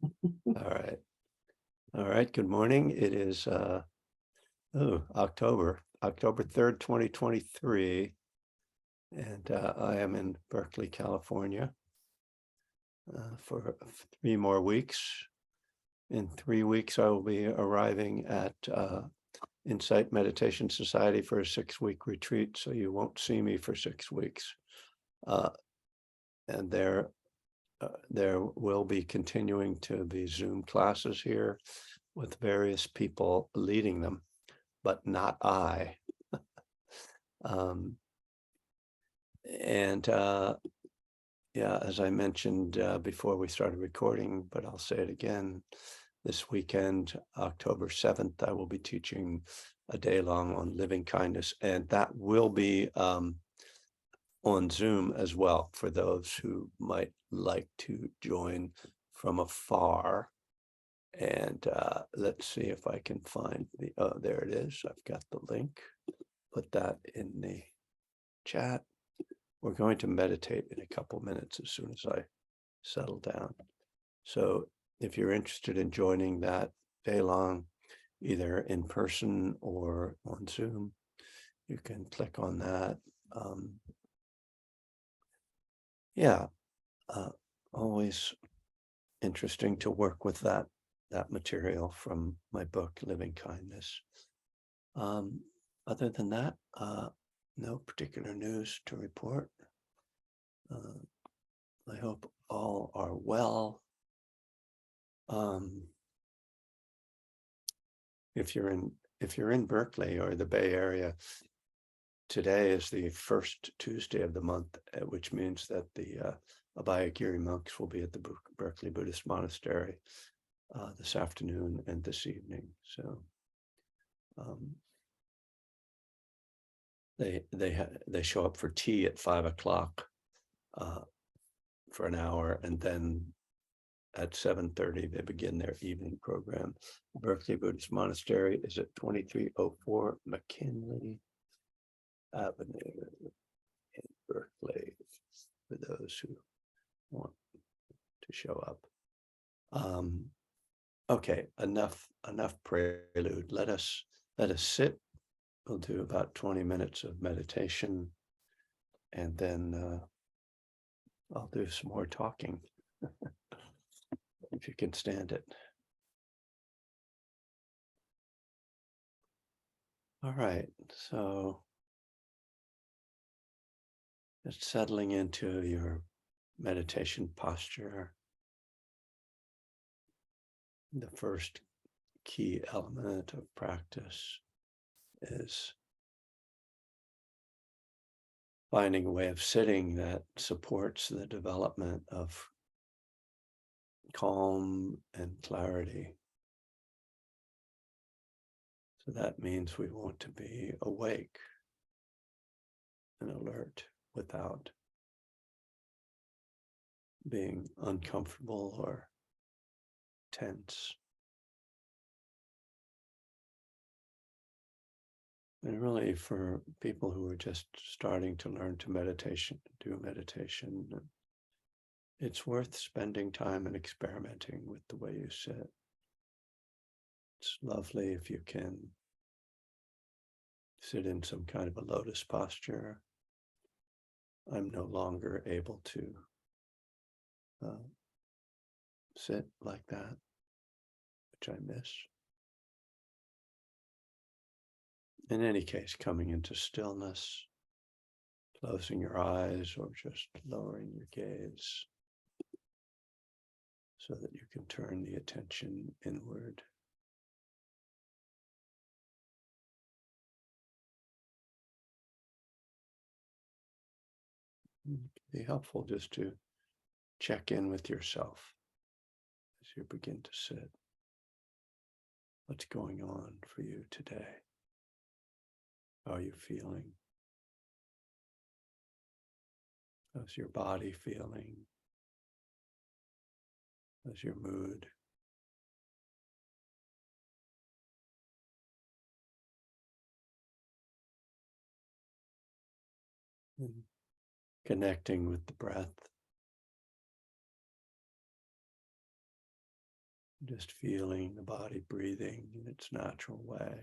All right. All right. Good morning. It is October 3rd, 2023. And I am in Berkeley, California for 3 more weeks. In 3 weeks, I will be arriving at Insight Meditation Society for a 6-week retreat. So you won't see me for 6 weeks. Uh, and there will be continuing to be Zoom classes here with various people leading them, but not I. Um, and yeah, as I mentioned before we started recording, but I'll say it again, this weekend, October 7th, I will be teaching a day long on living kindness, and that will be on Zoom as well for those who might like to join from afar. And let's see if I can find there it is. I've got the link. Put that in the chat. We're going to meditate in a couple minutes as soon as I settle down. So if you're interested in joining that day long, either in person or on Zoom, you can click on that. Yeah, always interesting to work with that material from my book, Living Kindness. Other than that, no particular news to report. I hope all are well. If you're in Berkeley or the Bay Area, today is the first Tuesday of the month, which means that the Abhayagiri monks will be at the Berkeley Buddhist Monastery this afternoon and this evening. So they show up for tea at 5 o'clock for an hour, and then at 7:30 they begin their evening program. Berkeley Buddhist Monastery is at 2304 McKinley Avenue in Berkeley, for those who want to show up. Okay, enough prelude. Let us sit. We'll do about 20 minutes of meditation, and then I'll do some more talking if you can stand it. All right, so just settling into your meditation posture. The first key element of practice is finding a way of sitting that supports the development of calm and clarity. So that means we want to be awake and alert without being uncomfortable or tense. And really, for people who are just starting to learn to do meditation, it's worth spending time and experimenting with the way you sit. It's lovely if you can sit in some kind of a lotus posture. I'm no longer able to sit like that, which I miss. In any case, coming into stillness, closing your eyes or just lowering your gaze so that you can turn the attention inward. It can be helpful just to check in with yourself as you begin to sit. What's going on for you today? How are you feeling? How's your body feeling? How's your mood? And connecting with the breath. Just feeling the body breathing in its natural way.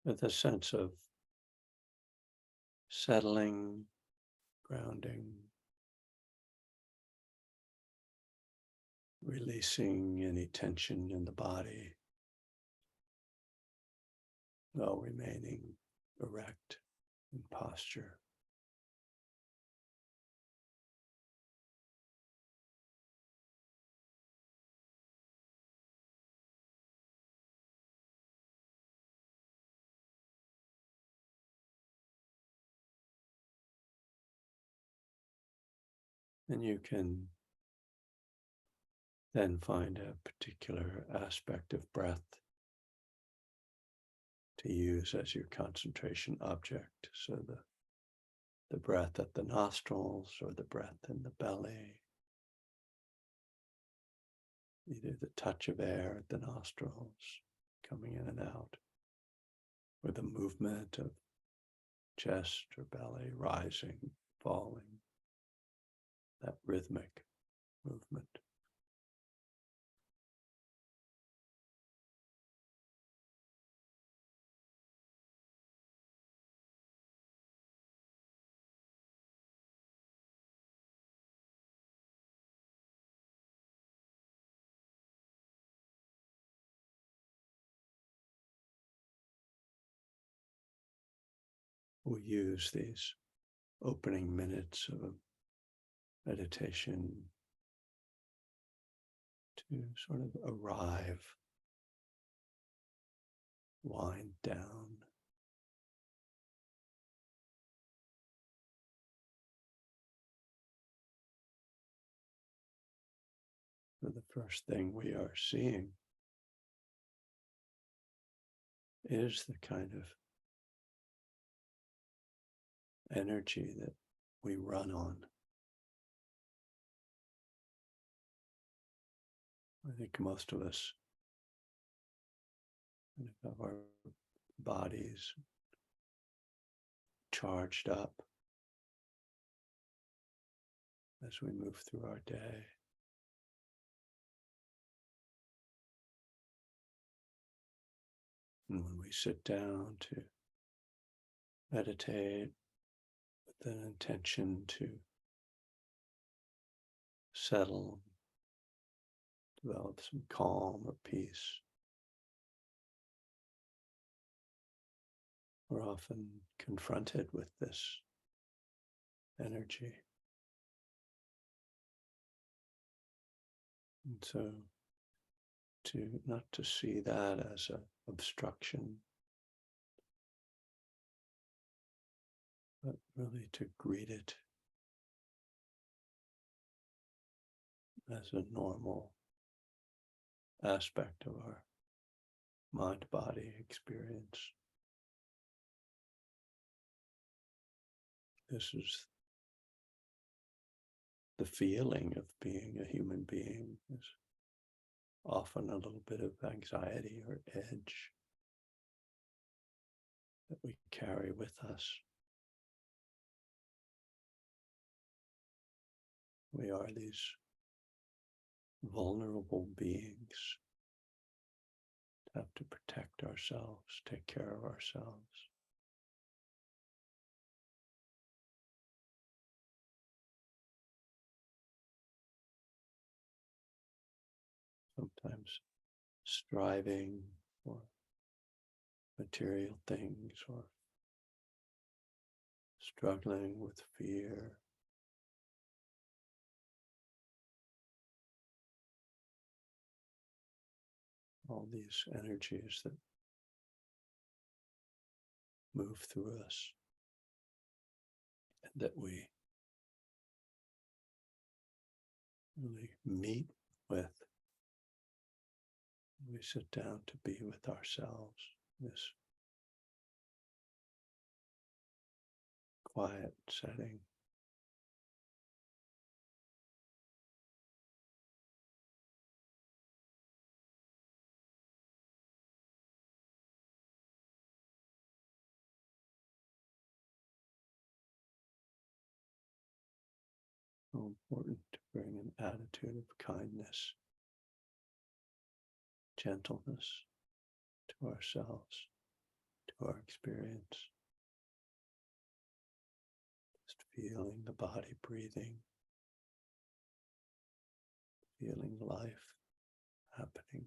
With a sense of settling, grounding, releasing any tension in the body while remaining erect in posture. And you can then find a particular aspect of breath to use as your concentration object. So the breath at the nostrils or the breath in the belly, either the touch of air at the nostrils coming in and out, or the movement of chest or belly rising, falling, that rhythmic movement. We use these opening minutes of meditation to sort of arrive, wind down, for the first thing we are seeing is the kind of energy that we run on. I think most of us have our bodies charged up as we move through our day. And when we sit down to meditate with an intention to settle, develop some calm or peace, we're often confronted with this energy. And so not to see that as an obstruction, but really to greet it as a normal aspect of our mind-body experience. This is the feeling of being a human being, is often a little bit of anxiety or edge that we carry with us. We are these vulnerable beings, have to protect ourselves, take care of ourselves. Sometimes striving for material things or struggling with fear. All these energies that move through us and that we really meet with. We sit down to be with ourselves, this quiet setting. important to bring an attitude of kindness, gentleness to ourselves, to our experience. Just feeling the body breathing, feeling life happening.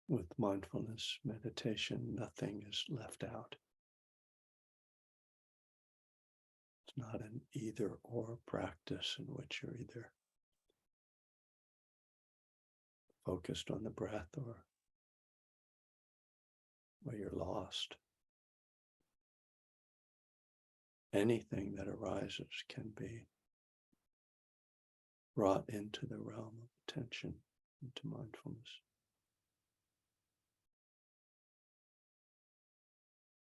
With mindfulness meditation, nothing is left out. It's not an either or practice in which you're either focused on the breath or you're lost. Anything that arises can be brought into the realm of attention, into mindfulness.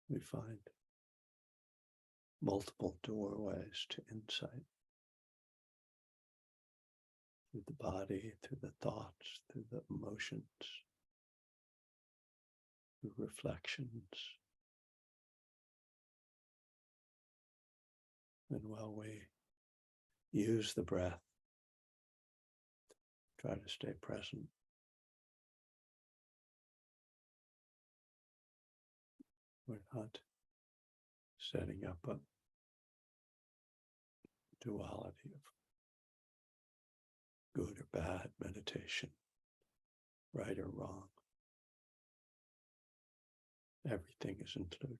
We find multiple doorways to insight through the body, through the thoughts, through the emotions, through reflections. And while we use the breath, try to stay present. We're not setting up a duality of good or bad meditation, right or wrong. Everything is included.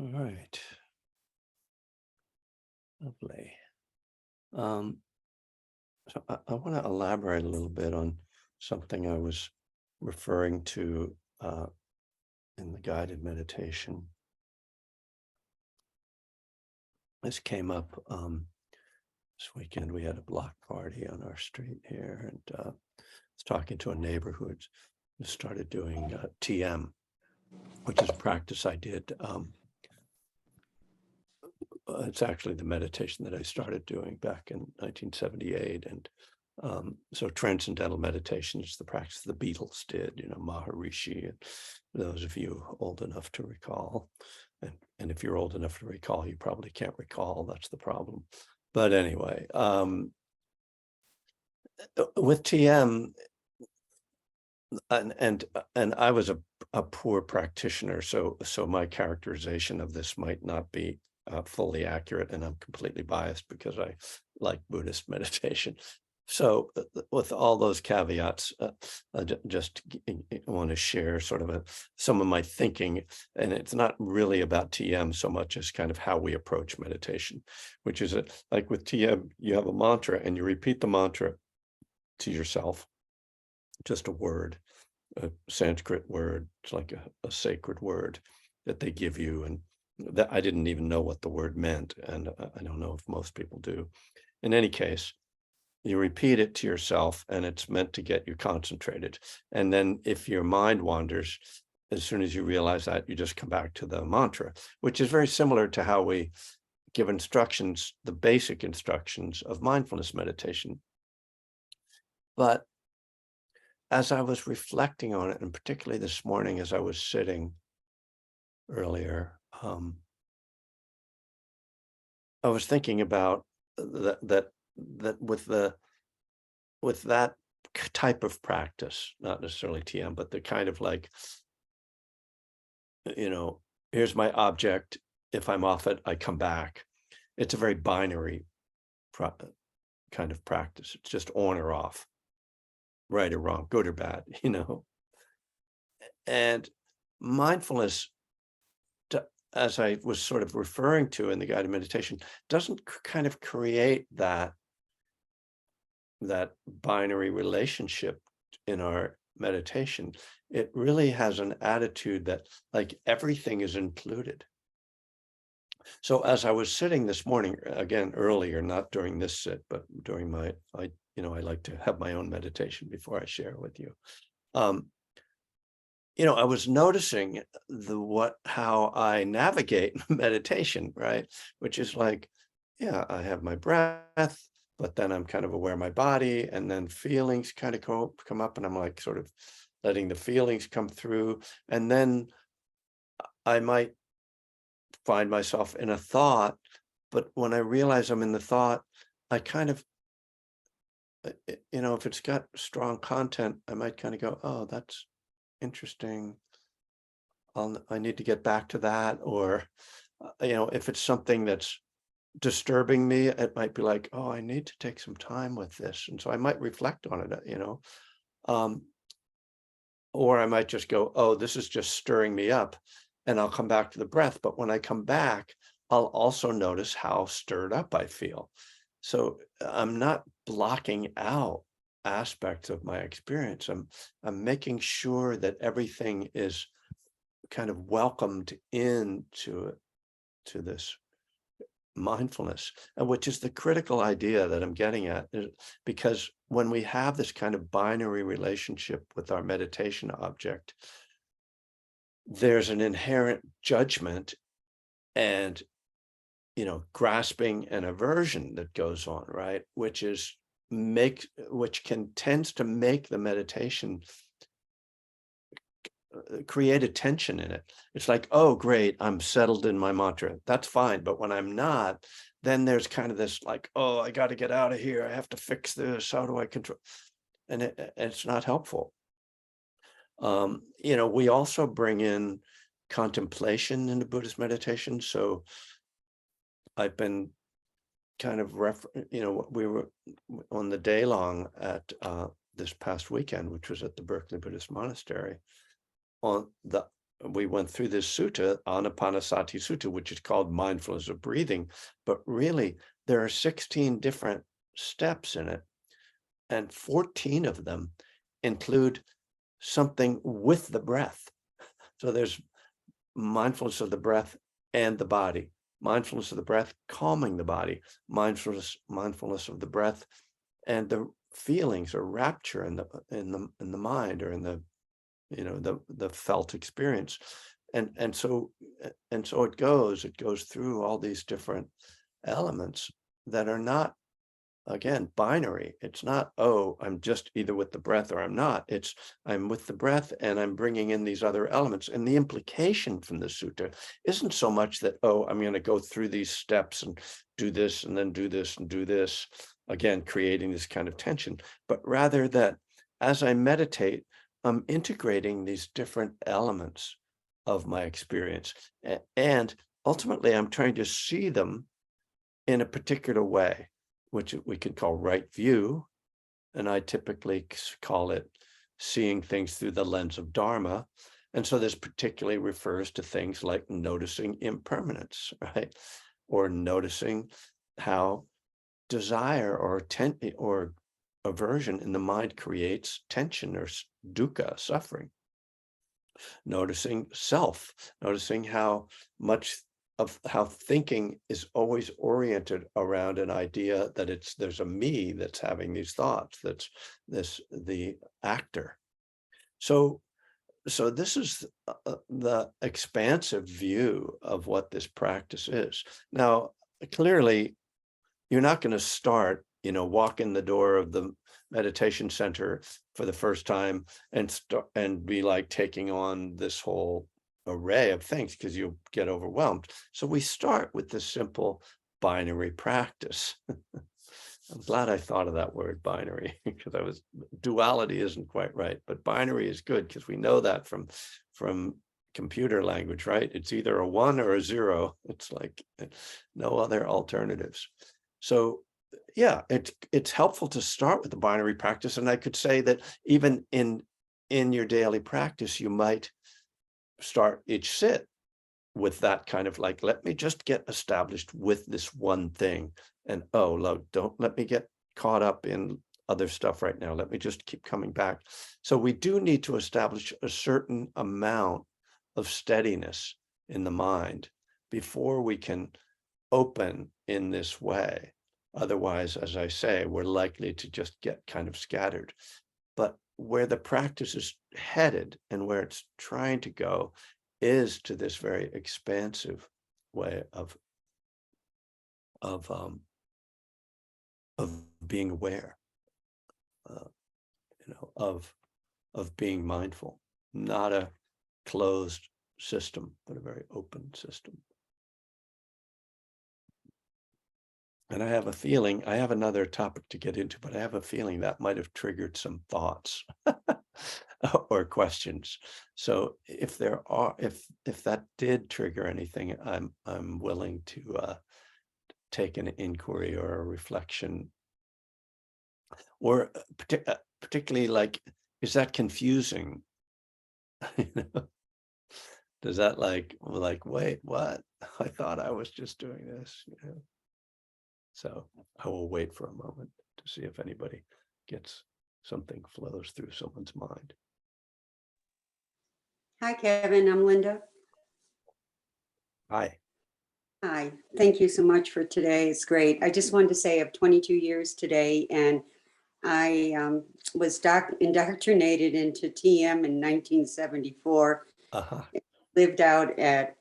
All right. Lovely. Um, so I want to elaborate a little bit on something I was referring to in the guided meditation. This came up this weekend. We had a block party on our street here, and I was talking to a neighbor who had started doing TM, which is a practice I did. It's actually the meditation that I started doing back in 1978. And so transcendental meditation is the practice the Beatles did, Maharishi, and those of you old enough to recall. And if you're old enough to recall, you probably can't recall. That's the problem. But anyway, with TM, and I was a poor practitioner, so my characterization of this might not be fully accurate, and I'm completely biased because I like Buddhist meditation. So with all those caveats, I just want to share sort of some of my thinking, and it's not really about TM so much as kind of how we approach meditation, which is like with TM, you have a mantra and you repeat the mantra to yourself, just a word, a Sanskrit word. It's like a sacred word that they give you. And that I didn't even know what the word meant. And I don't know if most people do. In any case, you repeat it to yourself and it's meant to get you concentrated. And then if your mind wanders, as soon as you realize that, you just come back to the mantra, which is very similar to how we give instructions, the basic instructions of mindfulness meditation. But as I was reflecting on it, and particularly this morning as I was sitting earlier, I was thinking about that with that type of practice, not necessarily TM, but the kind of like, here's my object. If I'm off it, I come back. It's a very binary kind of practice. It's just on or off, right or wrong, good or bad, And mindfulness, as I was sort of referring to in the guided meditation, doesn't kind of create that binary relationship in our meditation. It really has an attitude that like everything is included. So as I was sitting this morning, again, earlier, not during this sit, but during I like to have my own meditation before I share with you. I was noticing how I navigate meditation, right? Which is like, yeah, I have my breath, but then I'm kind of aware of my body, and then feelings kind of come up, and I'm like sort of letting the feelings come through. And then I might find myself in a thought, but when I realize I'm in the thought, I kind of, if it's got strong content, I might kind of go, oh, that's interesting. I need to get back to that. Or, if it's something that's disturbing me, it might be like, oh, I need to take some time with this. And so I might reflect on it, or I might just go, oh, this is just stirring me up, and I'll come back to the breath. But when I come back, I'll also notice how stirred up I feel. So I'm not blocking out aspects of my experience. I'm making sure that everything is kind of welcomed into this mindfulness, and which is the critical idea that I'm getting at, because when we have this kind of binary relationship with our meditation object, there's an inherent judgment and grasping and aversion that goes on, right? Which tends to make the meditation create a tension in it. It's like, oh, great, I'm settled in my mantra. That's fine. But when I'm not, then there's kind of this like, oh, I got to get out of here. I have to fix this. How do I control? And it's not helpful. We also bring in contemplation into Buddhist meditation. So I've been kind of we were on the day long at this past weekend, which was at the Berkeley Buddhist Monastery, on the we went through this sutta, Anapanasati Sutta, which is called mindfulness of breathing, but really there are 16 different steps in it, and 14 of them include something with the breath. So there's mindfulness of the breath and the body, mindfulness of the breath, calming the body, mindfulness of the breath and the feelings or rapture in the mind, or in the, the felt experience. And so it goes through all these different elements that are not, again, binary. It's not, oh, I'm just either with the breath or I'm not. It's, I'm with the breath and I'm bringing in these other elements. And the implication from the sutta isn't so much that, oh, I'm going to go through these steps and do this and then do this and do this, again, creating this kind of tension, but rather that as I meditate, I'm integrating these different elements of my experience. And ultimately, I'm trying to see them in a particular way, which we could call right view. And I typically call it seeing things through the lens of Dharma. And so this particularly refers to things like noticing impermanence, right? Or noticing how desire or aversion in the mind creates tension or dukkha, suffering. Noticing self, noticing how much of how thinking is always oriented around an idea that there's a me that's having these thoughts, that's the actor. So this is the expansive view of what this practice is. Now, clearly, you're not going to start, walk in the door of the meditation center for the first time and be like taking on this whole array of things, because you'll get overwhelmed. So we start with this simple binary practice. I'm glad I thought of that word, binary, because duality isn't quite right, but binary is good because we know that from computer language, right? It's either a 1 or a 0. It's like no other alternatives. So yeah, it's helpful to start with the binary practice. And I could say that even in your daily practice, you might start each sit with that kind of like, let me just get established with this one thing. And oh, look, don't let me get caught up in other stuff right now. Let me just keep coming back. So we do need to establish a certain amount of steadiness in the mind before we can open in this way. Otherwise, as I say, we're likely to just get kind of scattered. But where the practice is headed and where it's trying to go is to this very expansive way of being aware, of being mindful, not a closed system, but a very open system. And I have a feeling, I have another topic to get into, but I have a feeling that might have triggered some thoughts or questions. So if that did trigger anything, I'm willing to take an inquiry or a reflection, or particularly like, is that confusing? Does that like, wait, what? I thought I was just doing this, So I will wait for a moment to see if anybody gets something flows through someone's mind. Hi, Kevin. I'm Linda. Hi. Hi. Thank you so much for today. It's great. I just wanted to say I have 22 years today, and I was indoctrinated into TM in 1974. Lived out at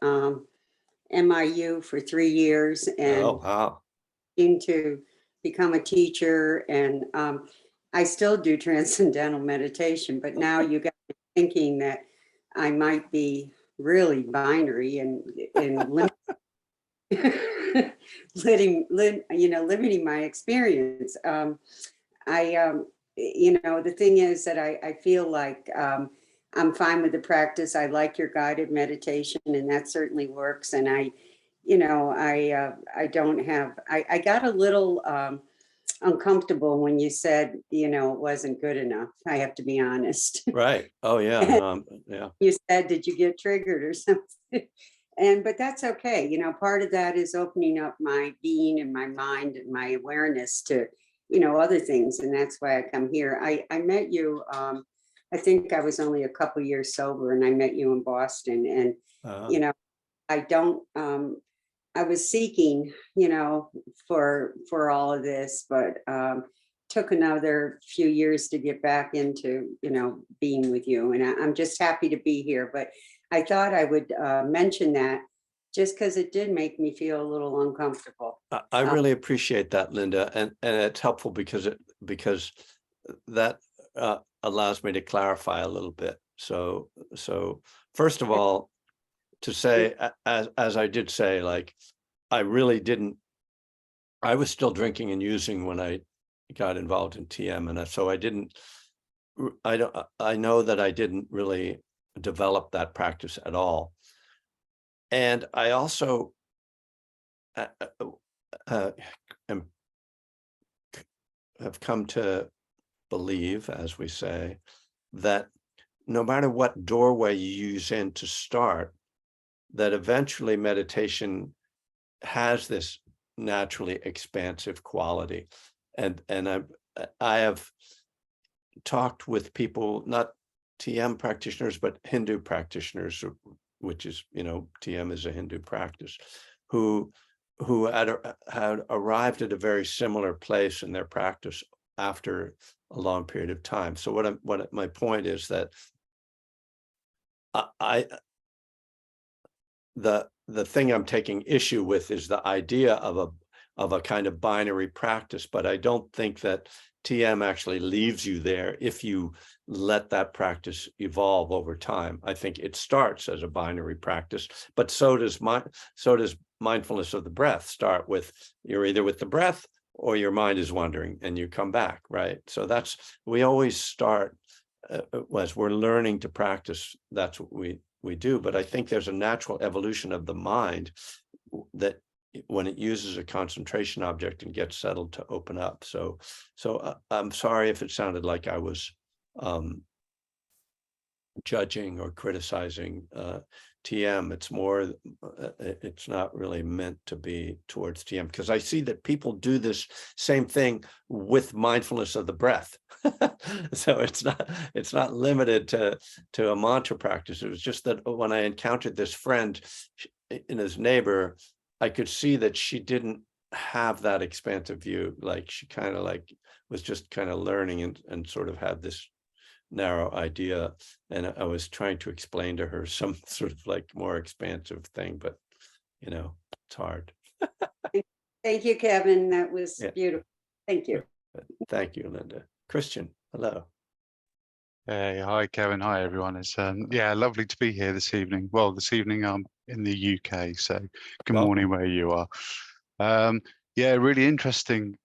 MIU for 3 years and Oh, wow. to become a teacher. And I still do transcendental meditation, but now you got me thinking that I might be really binary and limiting my experience. The thing is that I feel like I'm fine with the practice. I like your guided meditation, and that certainly works. And I don't have, I got a little uncomfortable when you said, it wasn't good enough. I have to be honest. Right. Oh yeah. And No, yeah. you said, did you get triggered or something? But that's okay. Part of that is opening up my being and my mind and my awareness to, other things. And that's why I come here. I met you, I think I was only a couple years sober, and I met you in Boston. And, Uh, you know, I don't, I was seeking, for all of this, but took another few years to get back into, being with you. And I'm just happy to be here. But I thought I would mention that just because it did make me feel a little uncomfortable. I Uh, really appreciate that, Linda, and it's helpful because that allows me to clarify a little bit. So first of all, to say, as I did say, like, I really didn't. I was still drinking and using when I got involved in TM, and so I didn't. I don't. I know that I didn't really develop that practice at all, and I also uh, uh, am, have come to believe, as we say, that no matter what doorway you use in to start, that eventually meditation has this naturally expansive quality. And I have talked with people, not TM practitioners, but Hindu practitioners, which is, TM is a Hindu practice, who had arrived at a very similar place in their practice after a long period of time. So what my point is that I the thing I'm taking issue with is the idea of a kind of binary practice, but I don't think that TM actually leaves you there if you let that practice evolve over time. I think it starts as a binary practice, but so does mindfulness of the breath start with, you're either with the breath or your mind is wandering and you come back, right? So we always start as we're learning to practice, that's what we do. But I think there's a natural evolution of the mind that when it uses a concentration object and gets settled to open up. So I'm sorry if it sounded like I was judging or criticizing TM. It's more, it's not really meant to be towards TM, because I see that people do this same thing with mindfulness of the breath. So it's not limited to a mantra practice. It was just that when I encountered this friend and his neighbor, I could see that she didn't have that expansive view. Like, she kind of was just kind of learning and sort of had this narrow idea, and I was trying to explain to her some sort of like more expansive thing, but it's hard. Thank you, Kevin. That was Yeah. beautiful. Thank you. Thank you, Linda. Christian, hello. Hey, hi Kevin, hi everyone. It's lovely to be here this evening. Well, this evening I'm in the UK, so good morning where you are. Really interesting.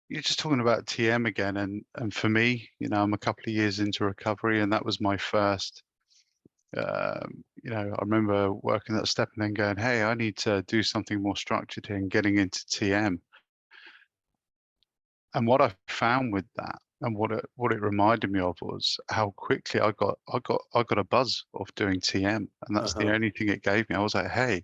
You're just talking about TM again, and for me, I'm a couple of years into recovery, and that was my first. I remember working that step and then going, "Hey, I need to do something more structured here," and getting into TM. And what I found with that, and what it reminded me of, was how quickly I got a buzz of doing TM, and that's the only thing it gave me. I was like, "Hey,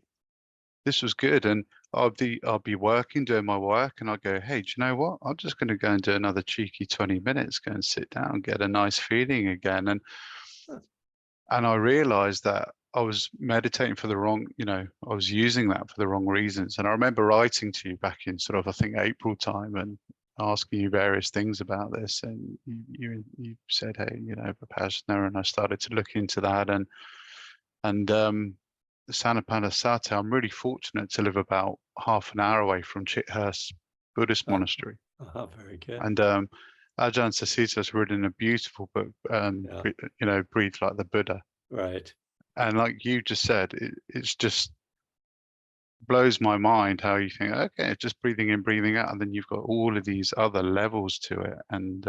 this was good," and I'll be working, doing my work, and I'll go, "Hey, do you know what? I'm just going to go and do another cheeky 20 minutes, go and sit down, get a nice feeling again." And I realized that I was meditating for the wrong, I was using that for the wrong reasons. And I remember writing to you back in sort of, I think, April time, and asking you various things about this. And you said, "Hey, Vipassana," and I started to look into that. And Sanapanasati, I'm really fortunate to live about half an hour away from Chithurst Buddhist monastery. Very good. And Ajahn Sasita has written a beautiful book, Breathe Like the Buddha. Right. And like you just said, it's just blows my mind how you think, okay, just breathing in, breathing out, and then you've got all of these other levels to it. And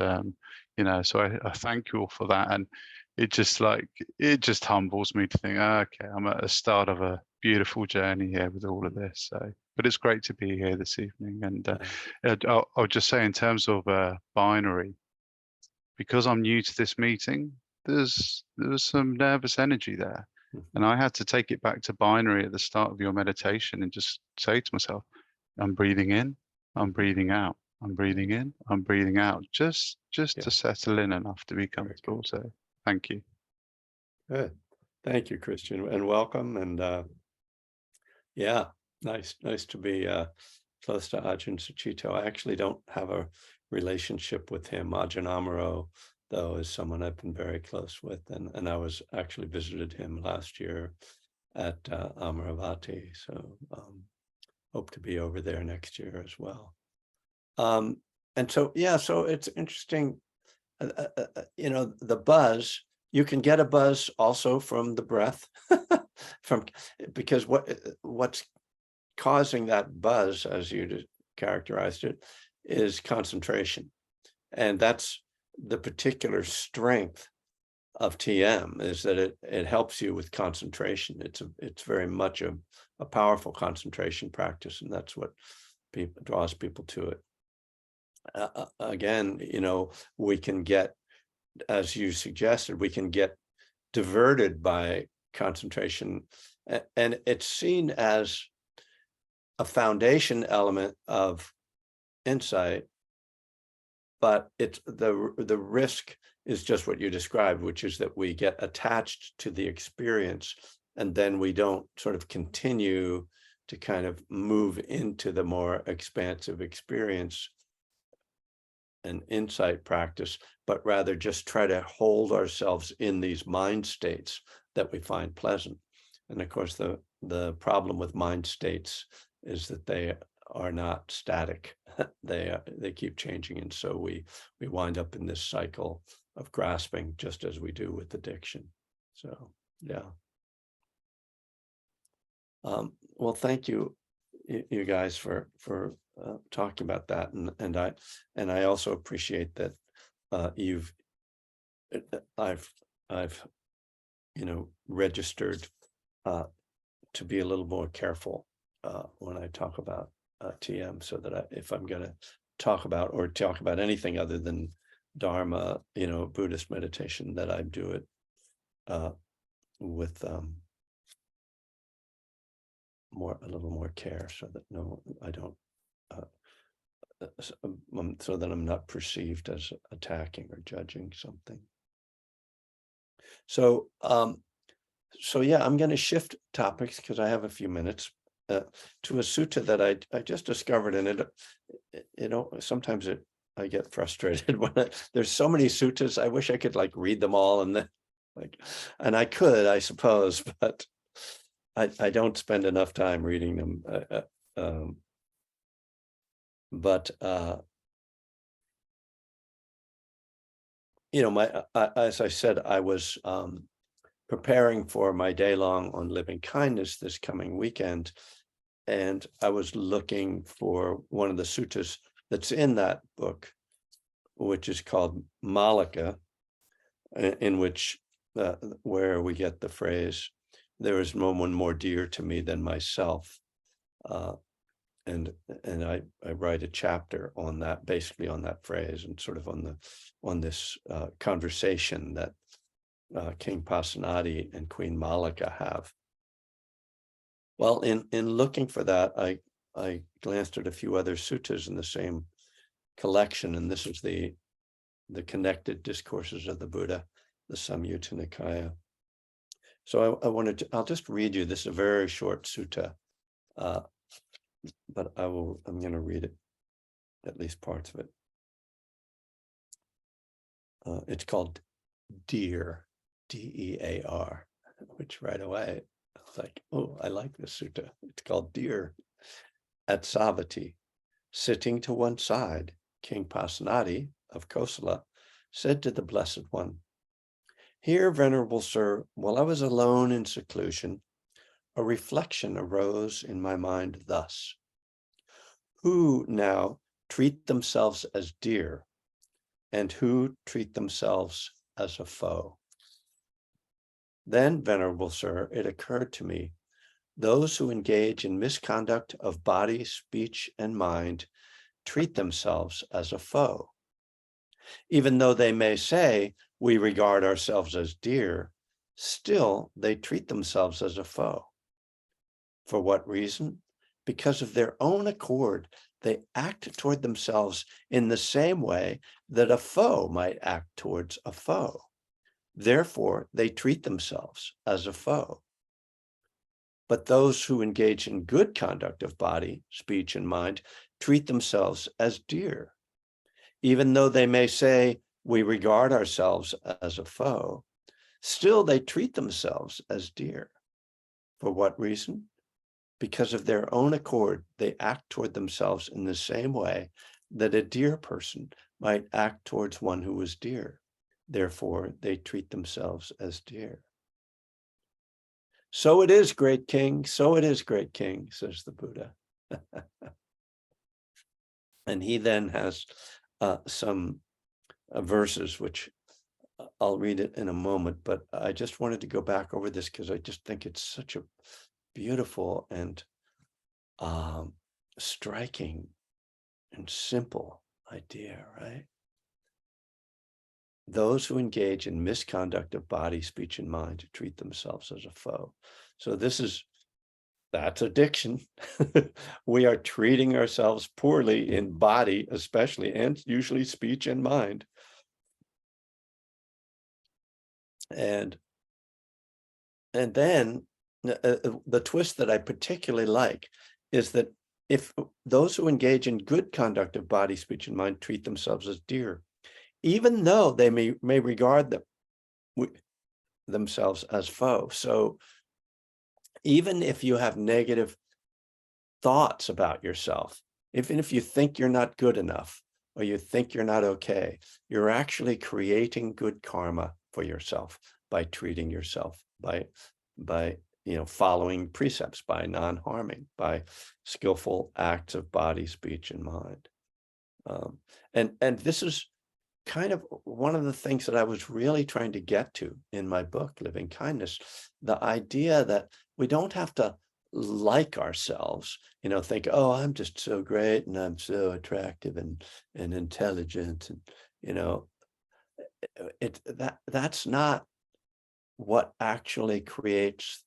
so I thank you all for that. And it just humbles me to think, okay, I'm at the start of a beautiful journey here with all of this. So but it's great to be here this evening. And Yeah. I'll just say, in terms of binary, because I'm new to this meeting, there's some nervous energy there. And I had to take it back to binary at the start of your meditation and just say to myself, I'm breathing in, I'm breathing out, I'm breathing in, I'm breathing out, just to settle in enough to be comfortable. So thank you. Good. Thank you, Christian, and welcome. And yeah, nice to be close to Ajahn Sucitto. I actually don't have a relationship with him. Ajahn Amaro, though, is someone I've been very close with, and I was actually visited him last year at Amaravati. So hope to be over there next year as well. And so, yeah, so it's interesting, you know, the buzz, you can get a buzz also from the breath, because what's causing that buzz, as you characterized it, is concentration. And that's the particular strength of TM, is that it helps you with concentration. It's very much a powerful concentration practice, and that's what draws people to it. Again, you know, we can get, as you suggested, we can get diverted by concentration, and it's seen as a foundation element of insight, but it's the risk is just what you described, which is that we get attached to the experience, and then we don't sort of continue to kind of move into the more expansive experience and insight practice, but rather just try to hold ourselves in these mind states that we find pleasant. And of course, the problem with mind states is that they are not static. They keep changing, and so we wind up in this cycle of grasping, just as we do with addiction. So yeah. Well, thank you, you guys, for talking about that, and I also appreciate that I've you know, registered to be a little more careful when I talk about TM, so that if I'm going to talk about anything other than Dharma, you know, Buddhist meditation, that I do it with a little more care, so that I don't so that I'm not perceived as attacking or judging something. So so yeah, I'm going to shift topics because I have a few minutes to a sutta that I just discovered, and you know, sometimes I get frustrated when there's so many suttas. I wish I could like read them all, and then and I could, I suppose, but I don't spend enough time reading them. But you know, as I said, I was preparing for my day-long on living kindness this coming weekend, and I was looking for one of the suttas that's in that book, which is called Malika, in which where we get the phrase, "There is no one more dear to me than myself." And I write a chapter on that, basically on that phrase, and sort of on this conversation that King Pasenadi and Queen Malika have. Well, in looking for that, I glanced at a few other suttas in the same collection, and this is the connected discourses of the Buddha, the Samyutta Nikaya. So I'll just read you. This is a very short sutta, but I'm going to read it, at least parts of it. It's called Dear, D-E-A-R, which right away I was like, oh, I like this sutta. It's called Dear. At Savatthi, sitting to one side, King Pasenadi of Kosala said to the Blessed One, "Here, Venerable Sir, while I was alone in seclusion, a reflection arose in my mind thus: who now treat themselves as dear, and who treat themselves as a foe? Then, Venerable Sir, it occurred to me those who engage in misconduct of body, speech, and mind treat themselves as a foe. Even though they may say, we regard ourselves as dear, still they treat themselves as a foe. For what reason? Because of their own accord, they act toward themselves in the same way that a foe might act towards a foe. Therefore, they treat themselves as a foe. But those who engage in good conduct of body, speech, and mind treat themselves as dear. Even though they may say, we regard ourselves as a foe, still they treat themselves as dear. For what reason? Because of their own accord, they act toward themselves in the same way that a dear person might act towards one who is dear. Therefore, they treat themselves as dear. So it is, great king, so it is, great king, says the Buddha. And he then has some verses, which I'll read it in a moment, but I just wanted to go back over this because I just think it's such a beautiful and striking and simple idea, right? Those who engage in misconduct of body, speech, and mind treat themselves as a foe. So that's addiction. We are treating ourselves poorly in body, especially, and usually speech and mind. And then the twist that I particularly like is that if those who engage in good conduct of body, speech, and mind treat themselves as dear, even though they may regard themselves as foe. So even if you have negative thoughts about yourself, even if you think you're not good enough or you think you're not okay, you're actually creating good karma for yourself by treating yourself, by following precepts, by non-harming, by skillful acts of body, speech, and mind. And this is kind of one of the things that I was really trying to get to in my book, Living Kindness, the idea that we don't have to like ourselves, think, oh, I'm just so great and I'm so attractive and intelligent, and that's not what actually creates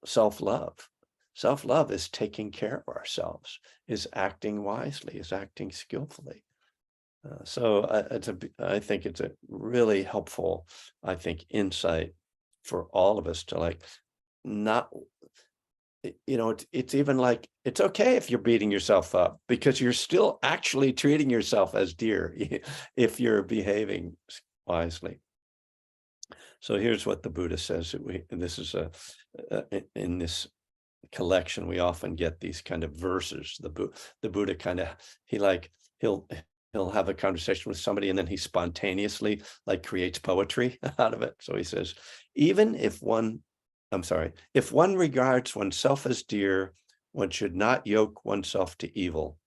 self-love. Self-love is taking care of ourselves, is acting wisely, is acting skillfully. So I think it's a really helpful, insight for all of us to not, it's even like, it's okay if you're beating yourself up because you're still actually treating yourself as dear if you're behaving wisely. So here's what the Buddha says. This is in this collection, we often get these kind of verses. The Buddha kind of, he'll have a conversation with somebody and then he spontaneously creates poetry out of it. So he says, if one regards oneself as dear, one should not yoke oneself to evil,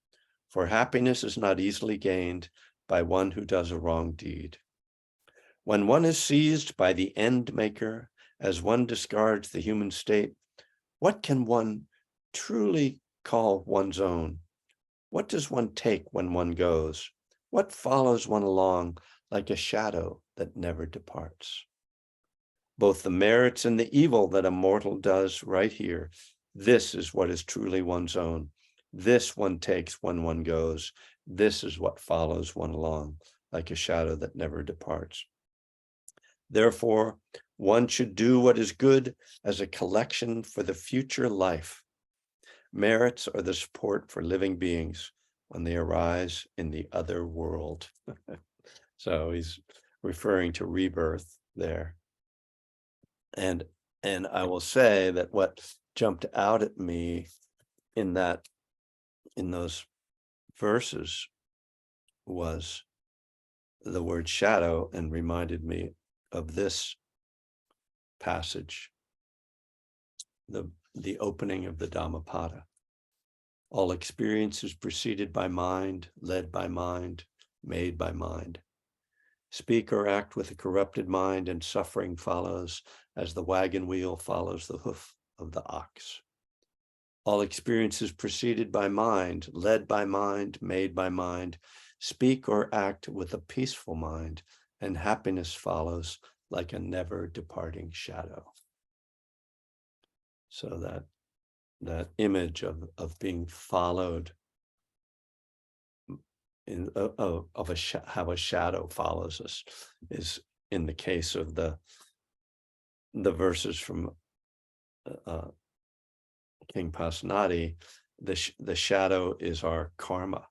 for happiness is not easily gained by one who does a wrong deed. When one is seized by the end maker, as one discards the human state, what can one truly call one's own? What does one take when one goes? What follows one along like a shadow that never departs? Both the merits and the evil that a mortal does right here, this is what is truly one's own. This one takes when one goes. This is what follows one along like a shadow that never departs. Therefore, one should do what is good as a collection for the future life. Merits are the support for living beings when they arise in the other world. So he's referring to rebirth there. And I will say that what jumped out at me in those verses was the word shadow, and reminded me of this passage, the opening of the Dhammapada. All experience is preceded by mind, led by mind, made by mind. Speak or act with a corrupted mind, and suffering follows as the wagon wheel follows the hoof of the ox. All experience is preceded by mind, led by mind, made by mind. Speak or act with a peaceful mind, and happiness follows like a never departing shadow. So that image of being followed how a shadow follows us is, in the case of the verses from King Pasenadi, the shadow is our karma,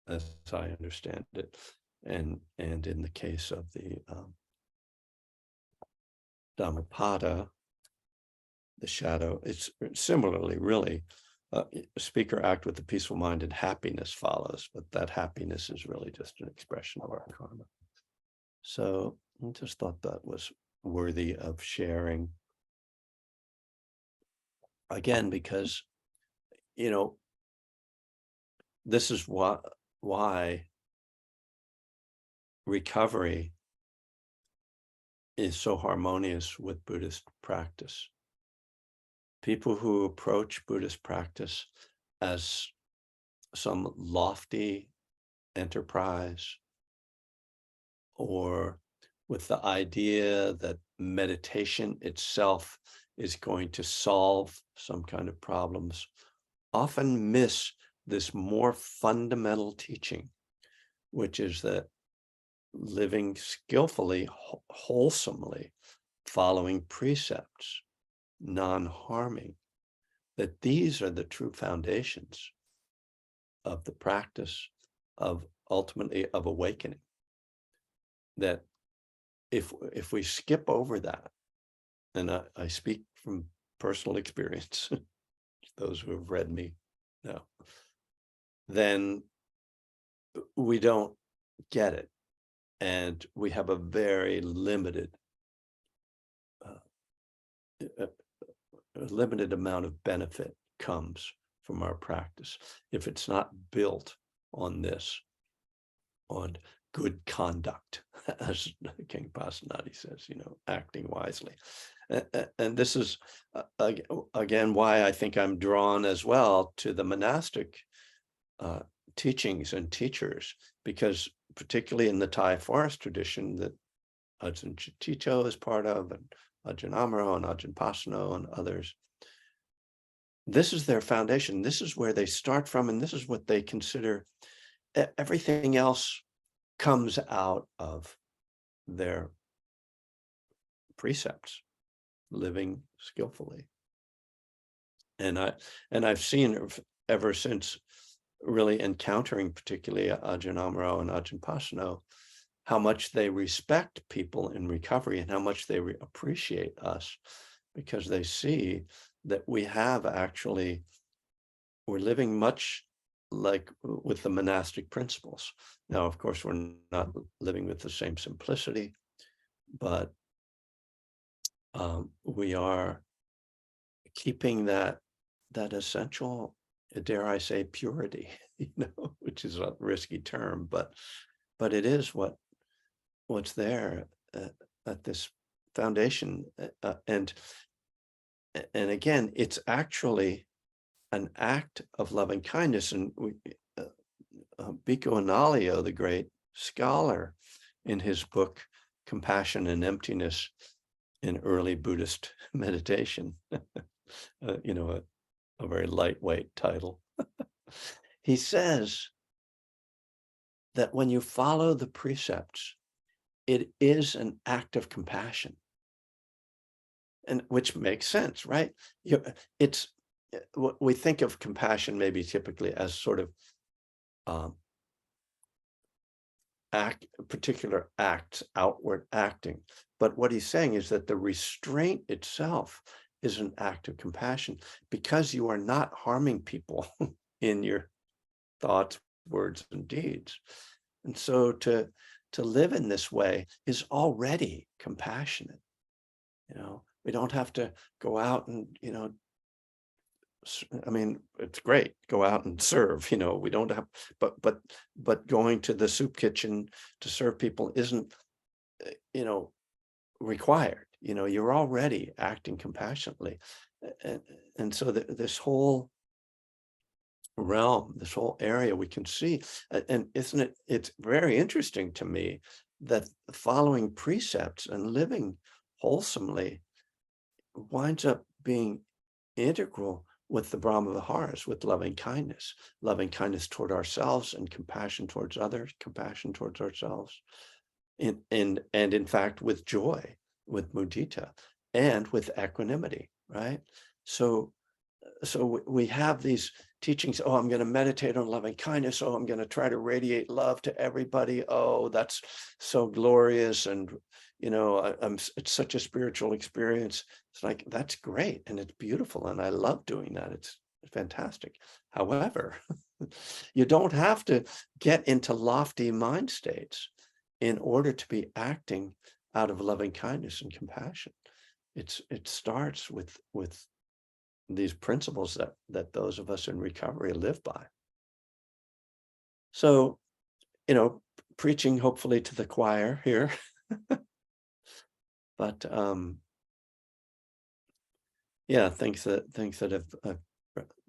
as I understand it, and in the case of the Dhammapada, the shadow, it's similarly really speak or act with a peaceful mind, and happiness follows, but that happiness is really just an expression of our karma. So I just thought that was worthy of sharing. Again, because, this is why recovery is so harmonious with Buddhist practice. People who approach Buddhist practice as some lofty enterprise, or with the idea that meditation itself is going to solve some kind of problems, often miss this more fundamental teaching, which is that living skillfully, wholesomely, following precepts, non-harming, that these are the true foundations of the practice of ultimately of awakening. That if we skip over that, and I speak from personal experience, those who have read me know, then we don't get it, and we have a very limited amount of benefit comes from our practice if it's not built on this, on good conduct, as King Pasenadi says, acting wisely. And this is again why I think I'm drawn as well to the monastic teachings and teachers, because particularly in the Thai forest tradition that Ajahn Chiticho is part of, and Ajahn Amaro and Ajahn Pasano and others, this is their foundation. This is where they start from, and this is what they consider. Everything else comes out of their precepts, living skillfully. And I've seen ever since really encountering particularly Ajahn Amaro and Ajahn Pasano, how much they respect people in recovery and how much they appreciate us, because they see that we have actually, we're living much like with the monastic principles. Now, of course, we're not living with the same simplicity, but we are keeping that essential, dare I say, purity, which is a risky term, but it is what's there at this foundation. And again, it's actually an act of loving kindness. And Bhikkhu Analayo, the great scholar, in his book Compassion and Emptiness in Early Buddhist Meditation, a very lightweight title, he says that when you follow the precepts, it is an act of compassion, and which makes sense, right? It's we think of compassion maybe typically as sort of particular acts, outward acting, but what he's saying is that the restraint itself is an act of compassion, because you are not harming people in your thoughts, words, and deeds. And so to live in this way is already compassionate. We don't have to go out and, I mean, it's great, go out and serve, we don't have, but going to the soup kitchen to serve people isn't, you know, required. You're already acting compassionately. And, and so this whole realm, this whole area we can see, and isn't it, it's very interesting to me that following precepts and living wholesomely winds up being integral with the Brahma Viharas, with loving kindness toward ourselves and compassion towards others, compassion towards ourselves, and in fact with joy, with mudita, and with equanimity, right? So we have these teachings. Oh, I'm going to meditate on loving kindness. Oh, I'm going to try to radiate love to everybody. Oh, that's so glorious. And, it's such a spiritual experience. It's like, that's great. And it's beautiful. And I love doing that. It's fantastic. However, you don't have to get into lofty mind states in order to be acting out of loving kindness and compassion. It starts with these principles that those of us in recovery live by. So, preaching hopefully to the choir here, but yeah, things that I've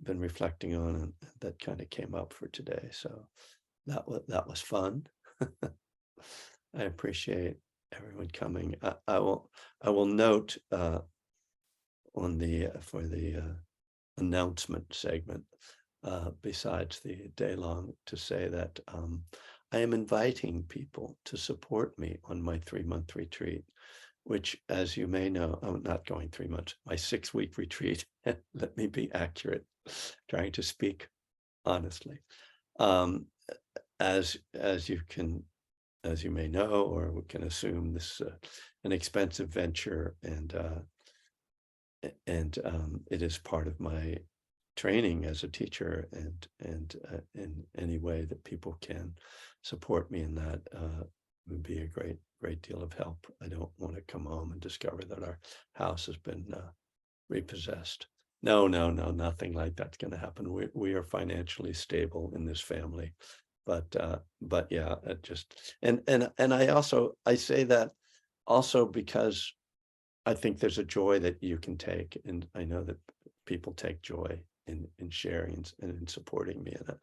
been reflecting on and that kind of came up for today. So that was fun. I appreciate everyone coming. I will note on for the announcement segment, besides the day long, to say that I am inviting people to support me on my 3-month retreat, which, as you may know, I'm not going 3 months, my 6-week retreat. Let me be accurate, trying to speak honestly. As you may know, or we can assume, this an expensive venture, and it is part of my training as a teacher, and in any way that people can support me in that would be a great deal of help. I don't want to come home and discover that our house has been repossessed. No, nothing like that's going to happen. We are financially stable in this family, but yeah, it just, and I say that also because I think there's a joy that you can take, and I know that people take joy in sharing and in supporting me in it,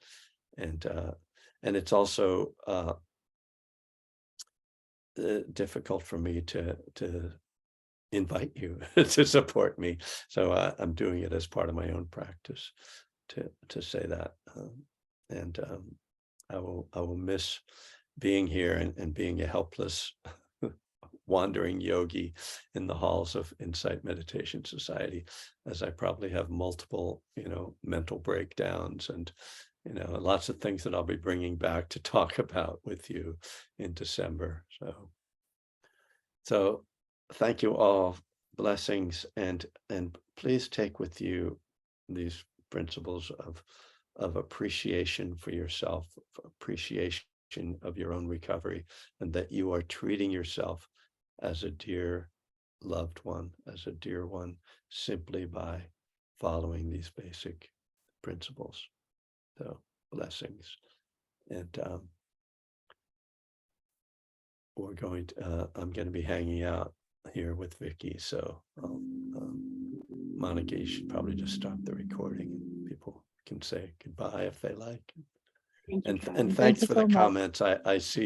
and it's also difficult for me to invite you to support me. So I'm doing it as part of my own practice to say that, and I will miss being here and being a helpless wandering yogi in the halls of Insight Meditation Society, as I probably have multiple, mental breakdowns and, lots of things that I'll be bringing back to talk about with you in December. So thank you all, blessings, and please take with you these principles of appreciation for yourself, appreciation of your own recovery, and that you are treating yourself as a dear loved one, as a dear one, simply by following these basic principles. So blessings. And I'm going to be hanging out here with Vicky. So Monica, you should probably just stop the recording and people can say goodbye if they like. Thank you, And Kevin. thanks you for so the much. comments. I see